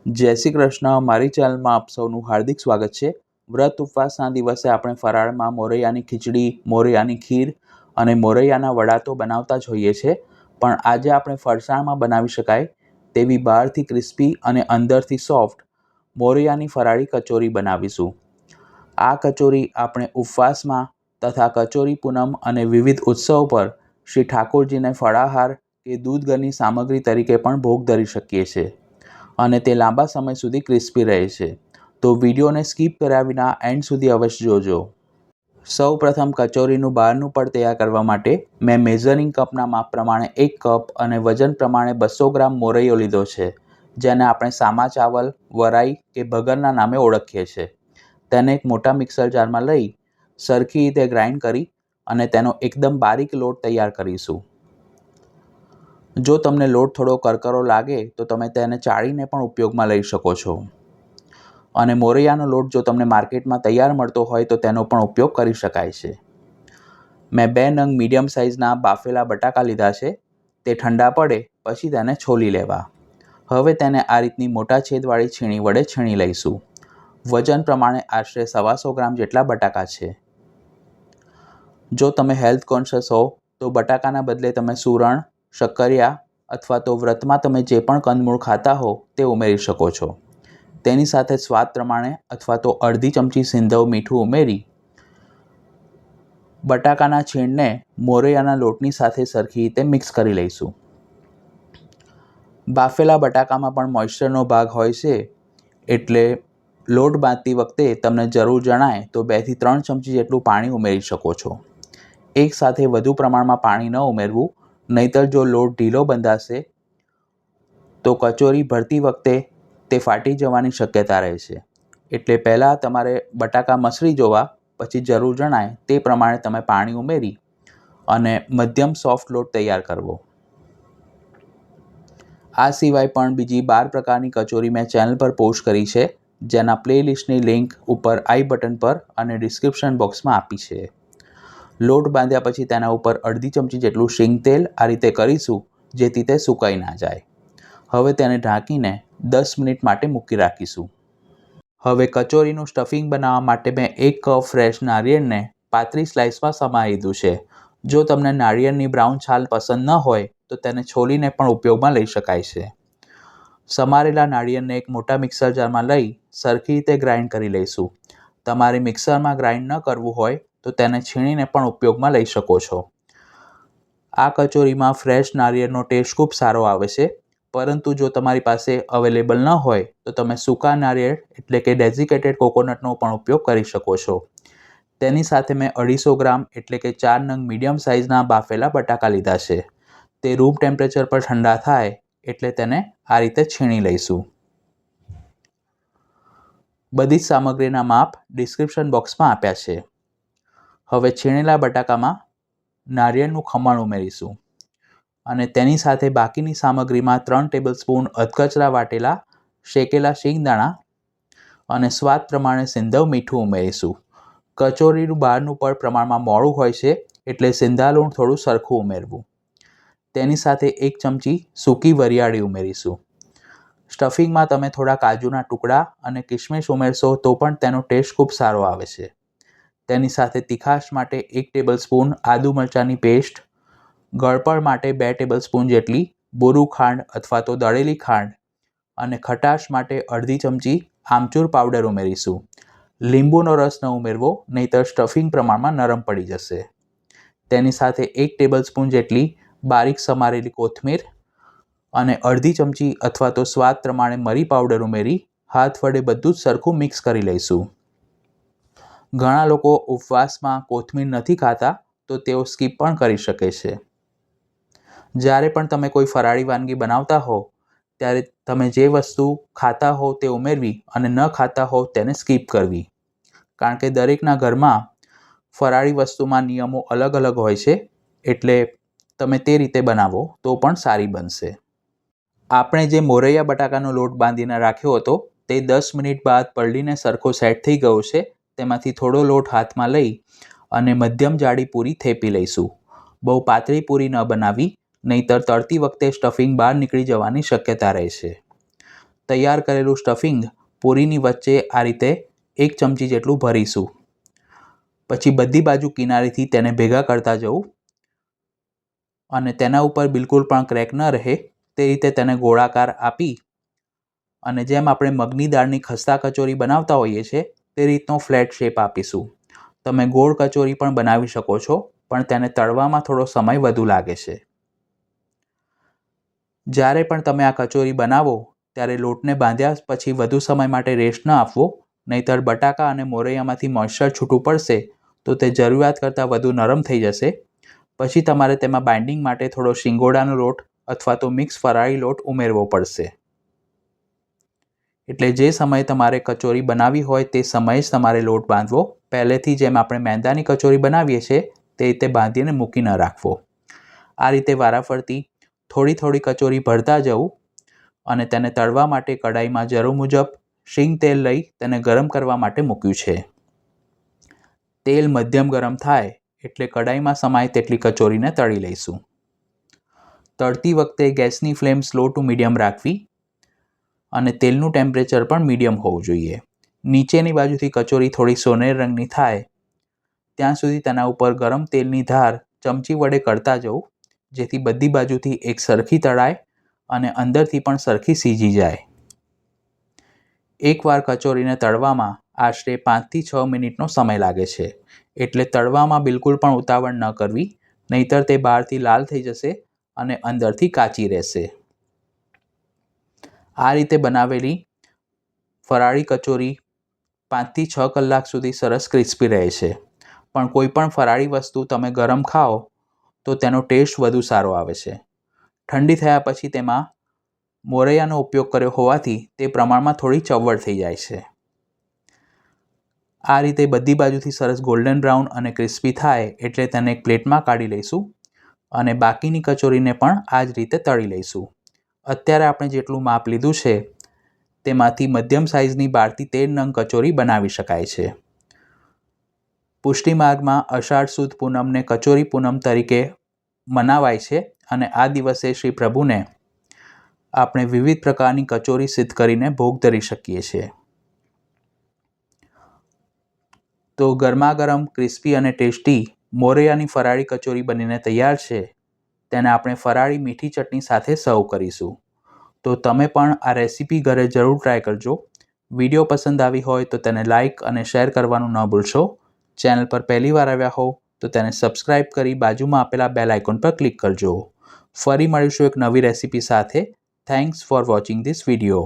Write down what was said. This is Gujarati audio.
જય શ્રી કૃષ્ણ. મારી ચેનલમાં આપ સૌનું હાર્દિક સ્વાગત છે. વ્રત ઉપવાસના દિવસે આપણે ફરાળમાં મોરૈયાની ખીચડી, મોરૈયાની ખીર અને મોરૈયાના વડા તો બનાવતા જ હોઈએ છીએ, પણ આજે આપણે ફરસાણમાં બનાવી શકાય તેવી બહારથી ક્રિસ્પી અને અંદરથી સોફ્ટ મોરૈયાની ફરાળી કચોરી બનાવીશું. આ કચોરી આપણે ઉપવાસમાં તથા કચોરી પૂનમ અને વિવિધ ઉત્સવ પર શ્રી ઠાકોરજીને ફળાહાર કે દૂધગરની સામગ્રી તરીકે પણ ભોગ ધરી શકીએ છીએ અને તે લાંબા સમય સુધી ક્રિસ્પી રહે છે. તો વિડીયોને સ્કીપ કર્યા વિના એન્ડ સુધી અવશ્ય જોજો. સૌ પ્રથમ કચોરીનું બહારનું પડ તૈયાર કરવા માટે મેં મેઝરિંગ કપના માપ પ્રમાણે 1 કપ અને વજન પ્રમાણે 200 ગ્રામ મોરૈયો લીધો છે, જેને આપણે સામા ચાવલ, વરાઈ કે ભગરના નામે ઓળખીએ છીએ. તેને એક મોટા મિક્સર જારમાં લઈ સરખી રીતે ગ્રાઇન્ડ કરી અને તેનો એકદમ બારીક લોટ તૈયાર કરીશું. જો તમને લોટ થોડો કરકરો લાગે તો તમે તેને ચાળીને પણ ઉપયોગમાં લઈ શકો છો. અને મોરૈયાનો લોટ જો તમને માર્કેટમાં તૈયાર મળતો હોય તો તેનો પણ ઉપયોગ કરી શકાય છે. મેં 2 નંગ મીડિયમ સાઇઝના બાફેલા બટાકા લીધા છે. તે ઠંડા પડે પછી તેને છોલી લેવા. હવે તેને આ રીતની મોટા છેદવાળી છીણી વડે છીણી લઈશું. વજન પ્રમાણે આશરે 125 ગ્રામ જેટલા બટાકા છે. જો તમે હેલ્થ કોન્શિયસ હો તો બટાકાના બદલે તમે સૂરણ, શક્કરિયા અથવા તો વ્રતમાં તમે જે પણ કંદમૂળ ખાતા હો તે ઉમેરી શકો છો. તેની સાથે સ્વાદ પ્રમાણે અથવા તો અડધી ચમચી સિંધવ મીઠું ઉમેરી બટાકાના છીણને મોરૈયાના લોટની સાથે સરખી રીતે મિક્સ કરી લઈશું. બાફેલા બટાકામાં પણ મોઇશ્ચરનો ભાગ હોય છે, એટલે લોટ બાંધતી વખતે તમને જરૂર જણાય તો 2 થી 3 ચમચી જેટલું પાણી ઉમેરી શકો છો. એક સાથે વધુ પ્રમાણમાં પાણી ન ઉમેરવું, નહીતર જો લોટ ઢીલો બંધાશે તો કચોરી ભરતી વખતે તે ફાટી જવાની શક્યતા રહે છે. એટલે પહેલાં તમારે બટાકા મસળી જોવા, પછી જરૂર જણાય તે પ્રમાણે તમે પાણી ઉમેરી અને મધ્યમ સોફ્ટ લોટ તૈયાર કરવો. આ સિવાય પણ બીજી 12 પ્રકારની કચોરી મેં ચેનલ પર પોસ્ટ કરી છે, જેના પ્લેલિસ્ટની લિંક ઉપર આઈ બટન પર અને ડિસ્ક્રિપ્શન બોક્સમાં આપી છે. લોટ બાંધ્યા પછી તેના ઉપર અડધી ચમચી જેટલું શીંગ તેલ આ રીતે કરીશું, જેથી તે સુકાઈ ના જાય. હવે તેને ઢાંકીને 10 મિનિટ માટે મૂકી રાખીશું. હવે કચોરીનું સ્ટફિંગ બનાવવા માટે મેં 1 કપ ફ્રેશ નારિયેળને પાતળી સ્લાઇસમાં સમારી લીધું છે. જો તમને નારિયેળની બ્રાઉન છાલ પસંદ ન હોય તો તેને છોલીને પણ ઉપયોગમાં લઈ શકાય છે. સમારેલા નારિયેળને એક મોટા મિક્સર જારમાં લઈ સરખી રીતે ગ્રાઇન્ડ કરી લઈશું. તમારે મિક્સરમાં ગ્રાઇન્ડ ન કરવું હોય તો તેને છીણીને પણ ઉપયોગમાં લઈ શકો છો. આ કચોરીમાં ફ્રેશ નારિયેળનો ટેસ્ટ ખૂબ સારો આવે છે, પરંતુ જો તમારી પાસે અવેલેબલ ન હોય તો તમે સૂકા નારિયેળ એટલે કે ડેઝિકેટેડ કોકોનટનો પણ ઉપયોગ કરી શકો છો. તેની સાથે મેં 250 ગ્રામ એટલે કે 4 નંગ મીડિયમ સાઇઝના બાફેલા બટાકા લીધા છે. તે રૂમ ટેમ્પરેચર પર ઠંડા થાય એટલે તેને આ રીતે છીણી લઈશું. બધી જ સામગ્રીના માપ ડિસ્ક્રિપ્શન બોક્સમાં આપ્યા છે. હવે છીણેલા બટાકામાં નારિયેળનું ખમણ ઉમેરીશું અને તેની સાથે બાકીની સામગ્રીમાં 3 ટેબલસ્પૂન અધકચરા વાટેલા શેકેલા શીંગદાણા અને સ્વાદ પ્રમાણે સિંધવ મીઠું ઉમેરીશું. કચોરીનું બહારનું પડ પ્રમાણમાં મોળું હોય છે, એટલે સિંધાલુણ થોડું સરખું ઉમેરવું. તેની સાથે 1 ચમચી સૂકી વરિયાળી ઉમેરીશું. સ્ટફિંગમાં તમે થોડા કાજુના ટુકડા અને કિશમિશ ઉમેરશો તો પણ તેનો ટેસ્ટ ખૂબ સારો આવે છે. તેની સાથે તીખાશ માટે 1 ટેબલસ્પૂન આદુ મરચાંની પેસ્ટ, ગળપણ માટે 2 ટેબલસ્પૂન જેટલી બોરું ખાંડ અથવા તો દળેલી ખાંડ અને ખટાશ માટે અડધી ચમચી આમચૂર પાવડર ઉમેરીશું. લીંબુનો રસ ન ઉમેરવો, નહીંતર સ્ટફિંગ પ્રમાણમાં નરમ પડી જશે. તેની સાથે 1 ટેબલસ્પૂન જેટલી બારીક સમારેલી કોથમીર અને અડધી ચમચી અથવા તો સ્વાદ પ્રમાણે મરી પાવડર ઉમેરી હાથ વડે બધું જ સરખું મિક્સ કરી લઈશું. ઘણા લોકો ઉપવાસમાં કોથમીર નથી ખાતા તો તેઓ સ્કીપ પણ કરી શકે છે. જ્યારે પણ તમે કોઈ ફરાળી વાનગી બનાવતા હો ત્યારે તમે જે વસ્તુ ખાતા હો તે ઉમેરવી અને ન ખાતા હો તેને સ્કીપ કરવી, કારણ કે દરેકના ઘરમાં ફરાળી વસ્તુમાં નિયમો અલગ અલગ હોય છે, એટલે તમે તે રીતે બનાવો તો પણ સારી બનશે. આપણે જે મોરૈયા બટાકાનો લોટ બાંધીને રાખ્યો હતો તે 10 મિનિટ બાદ પલળીને સરખો સેટ થઈ ગયો છે. તેમાંથી થોડો લોટ હાથમાં લઈ અને મધ્યમ જાડી પૂરી થેપી લઈશું. બહુ પાતળી પૂરી ન બનાવી, નહીંતર તળતી વખતે સ્ટફિંગ બહાર નીકળી જવાની શક્યતા રહે છે. તૈયાર કરેલું સ્ટફિંગ પૂરીની વચ્ચે આ રીતે 1 ચમચી જેટલું ભરીશું. પછી બધી બાજુ કિનારીથી તેને ભેગા કરતા જવું અને તેના ઉપર બિલકુલ પણ ક્રેક ન રહે તે રીતે તેને ગોળાકાર આપી અને જેમ આપણે મગની દાળની ખસ્તા કચોરી બનાવતા હોઈએ છીએ તે રીતનો ફ્લેટ શેપ આપીશું. તમે ગોળ કચોરી પણ બનાવી શકો છો, પણ તેને તળવામાં થોડો સમય વધુ લાગે છે. જ્યારે પણ તમે આ કચોરી બનાવો ત્યારે લોટને બાંધ્યા પછી વધુ સમય માટે રેસ્ટ ન આપવો, નહીંતર બટાકા અને મોરૈયામાંથી મોઇશ્ચર છૂટું પડશે તો તે જરૂરિયાત કરતાં વધુ નરમ થઈ જશે. પછી તમારે તેમાં બાઇન્ડિંગ માટે થોડો શિંગોડાનો લોટ અથવા તો મિક્સ ફરાળી લોટ ઉમેરવો પડશે. એટલે જે સમયે તમારે કચોરી બનાવવી હોય તે સમયે જ તમારે લોટ બાંધવો. પહેલેથી જેમ આપણે મેંદાની કચોરી બનાવીએ છીએ તે રીતે બાંધીને મૂકી ન રાખવો. આ રીતે વારાફરતી થોડી થોડી કચોરી ભરતા જવું અને તેને તળવા માટે કઢાઈમાં જરૂર મુજબ શીંગ તેલ લઈ તેને ગરમ કરવા માટે મૂક્યું છે. તેલ મધ્યમ ગરમ થાય એટલે કઢાઈમાં સમાય તેટલી કચોરીને તળી લઈશું. તળતી વખતે ગેસની ફ્લેમ સ્લો ટુ મીડિયમ રાખવી અને તેલનું ટેમ્પરેચર પણ મીડિયમ હોવું જોઈએ. નીચેની બાજુથી કચોરી થોડી સોનેરી રંગની થાય ત્યાં સુધી તેના ઉપર ગરમ તેલની ધાર ચમચી વડે કરતા જવું, જેથી બધી બાજુથી એક સરખી તળાય અને અંદરથી પણ સરખી સીજી જાય. એકવાર કચોરીને તળવામાં આશરે 5થી 6 મિનિટનો સમય લાગે છે, એટલે તળવામાં બિલકુલ પણ ઉતાવળ ન કરવી, નહીંતર તે બહારથી લાલ થઈ જશે અને અંદરથી કાચી રહેશે. આ રીતે બનાવેલી ફરાળી કચોરી 5થી 6 કલાક સુધી સરસ ક્રિસ્પી રહે છે. પણ કોઈ પણ ફરાળી વસ્તુ તમે ગરમ ખાઓ તો તેનો ટેસ્ટ વધુ સારો આવે છે. ઠંડી થયા પછી તેમાં મોરૈયાનો ઉપયોગ કર્યો હોવાથી તે પ્રમાણમાં થોડી ચવડ થઈ જાય છે. આ રીતે બધી બાજુથી સરસ ગોલ્ડન બ્રાઉન અને ક્રિસ્પી થાય એટલે તેને એક પ્લેટમાં કાઢી લઈશું અને બાકીની કચોરીને પણ આ જ રીતે તળી લઈશું. અત્યારે આપણે જેટલું માપ લીધું છે તેમાંથી મધ્યમ સાઇઝની 12થી 13 નંગ કચોરી બનાવી શકાય છે. પુષ્ટિ માર્ગમાં અષાઢ સુદ પૂનમને કચોરી પૂનમ તરીકે મનાવાય છે અને આ દિવસે શ્રી પ્રભુને આપણે વિવિધ પ્રકારની કચોરી સિદ્ધ કરીને ભોગ ધરી શકીએ છીએ. તો ગરમા ગરમ ક્રિસ્પી અને ટેસ્ટી મોરૈયાની ફરાળી કચોરી બનીને તૈયાર છે. તેને આપણે ફરાળી મીઠી ચટણી સાથે સર્વ કરીશું. તો તમે પણ આ રેસીપી ઘરે જરૂર ટ્રાય કરજો. વિડીયો પસંદ આવી હોય તો તેને લાઇક અને શેર કરવાનું ન ભૂલશો. ચેનલ પર પહેલીવાર આવ્યા હો તો તેને સબસ્ક્રાઇબ કરી બાજુમાં આપેલા બેલ આઇકોન પર ક્લિક કરજો. ફરી મળીશું એક નવી રેસીપી સાથે. Thanks for watching this video.